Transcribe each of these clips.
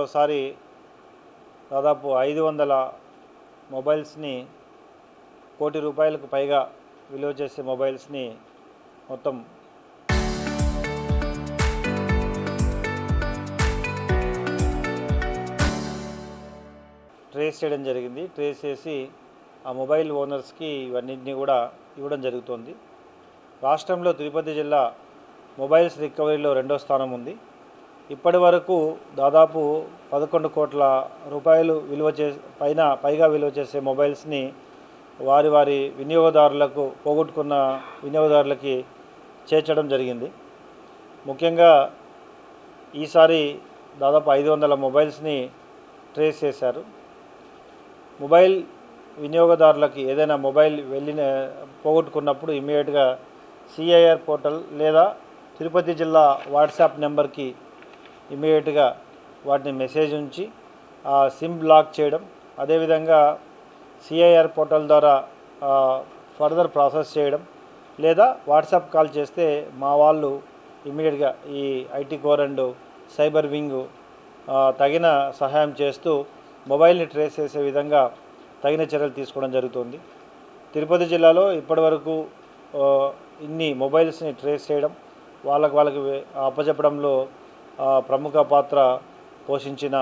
ఒకసారి దాదాపు 500 మొబైల్స్ని ₹1 కోటి పైగా విలువ చేసే మొబైల్స్ని మొత్తం ట్రేస్ చేయడం జరిగింది. ట్రేస్ చేసి ఆ మొబైల్ ఓనర్స్కి ఇవన్నింటినీ కూడా ఇవ్వడం జరుగుతుంది. రాష్ట్రంలో తిరుపతి జిల్లా మొబైల్స్ రికవరీలో 2వ స్థానం ఉంది. ఇప్పటి వరకు దాదాపు ₹11 కోట్ల పైగా విలువ చేసే మొబైల్స్ని వారి వినియోగదారులకు పోగొట్టుకున్న వినియోగదారులకి చేర్చడం జరిగింది. ముఖ్యంగా ఈసారి దాదాపు 500 మొబైల్స్ని ట్రేస్ చేశారు. మొబైల్ వినియోగదారులకి ఏదైనా మొబైల్ పోగొట్టుకున్నప్పుడు ఇమ్మీడియట్గా సిఐఆర్ పోర్టల్ లేదా తిరుపతి జిల్లా వాట్సాప్ నెంబర్కి ఇమ్మీడియట్గా వాటిని మెసేజ్ ఉంచి ఆ సిమ్ బ్లాక్ చేయడం, అదేవిధంగా సిఐఆర్ పోర్టల్ ద్వారా ఫర్దర్ ప్రాసెస్ చేయడం, లేదా వాట్సాప్ కాల్ చేస్తే మా వాళ్ళు ఇమ్మీడియట్గా ఈ IT core and cyber wing తగిన సహాయం చేస్తూ మొబైల్ని ట్రేస్ చేసే విధంగా తగిన చర్యలు తీసుకోవడం జరుగుతుంది. తిరుపతి జిల్లాలో ఇప్పటివరకు ఇన్ని మొబైల్స్ని ట్రేస్ చేయడం, వాళ్ళకి అప్పచెప్పడంలో ప్రముఖ పాత్ర పోషించిన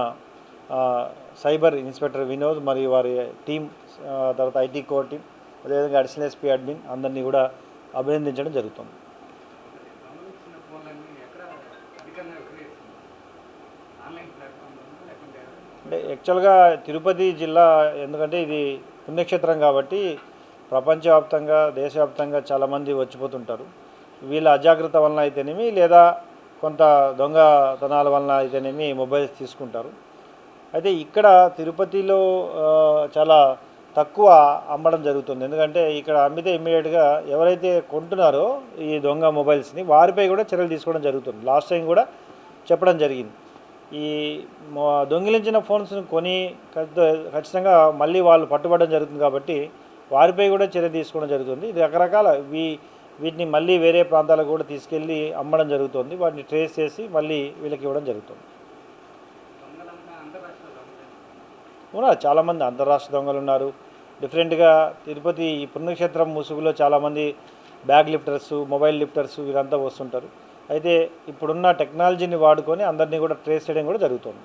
సైబర్ ఇన్స్పెక్టర్ వినోద్ మరియు వారి టీం, తర్వాత ఐటీ కోర్ టీం, అదేవిధంగా అడిషనల్ ఎస్పీ అడ్మిన్ అందరినీ కూడా అభినందించడం జరుగుతుంది. అంటే యాక్చువల్గా తిరుపతి జిల్లా ఎందుకంటే ఇది పుణ్యక్షేత్రం కాబట్టి ప్రపంచవ్యాప్తంగా దేశవ్యాప్తంగా చాలామంది వచ్చిపోతుంటారు. వీళ్ళ అజాగ్రత్త వలన అయితేనేమి లేదా కొంత దొంగతనాల వలన అయితేనేమి మొబైల్స్ తీసుకుంటారు. అయితే ఇక్కడ తిరుపతిలో చాలా తక్కువ అమ్మడం జరుగుతుంది. ఎందుకంటే ఇక్కడ అమ్మితే ఇమ్మీడియట్గా ఎవరైతే కొంటున్నారో ఈ దొంగ మొబైల్స్ని వారిపై కూడా చర్యలు తీసుకోవడం జరుగుతుంది. లాస్ట్ టైం కూడా చెప్పడం జరిగింది. ఈ దొంగిలించిన ఫోన్స్ని కొని ఖచ్చితంగా మళ్ళీ వాళ్ళు పట్టుబడడం జరుగుతుంది కాబట్టి వారిపై కూడా చర్య తీసుకోవడం జరుగుతుంది. ఇది రకరకాల వీటిని మళ్ళీ వేరే ప్రాంతాలకు కూడా తీసుకెళ్ళి అమ్మడం జరుగుతుంది. వాటిని ట్రేస్ చేసి మళ్ళీ వీళ్ళకి ఇవ్వడం జరుగుతుంది. చాలామంది అంతర్రాష్ట్ర దొంగలు ఉన్నారు. డిఫరెంట్గా తిరుపతి ఈ పుణ్యక్షేత్రం ముసుగులో చాలామంది బ్యాగ్ లిఫ్టర్స్, మొబైల్ లిఫ్టర్స్ వీరంతా వస్తుంటారు. అయితే ఇప్పుడున్న టెక్నాలజీని వాడుకొని అందరినీ కూడా ట్రేస్ చేయడం కూడా జరుగుతుంది.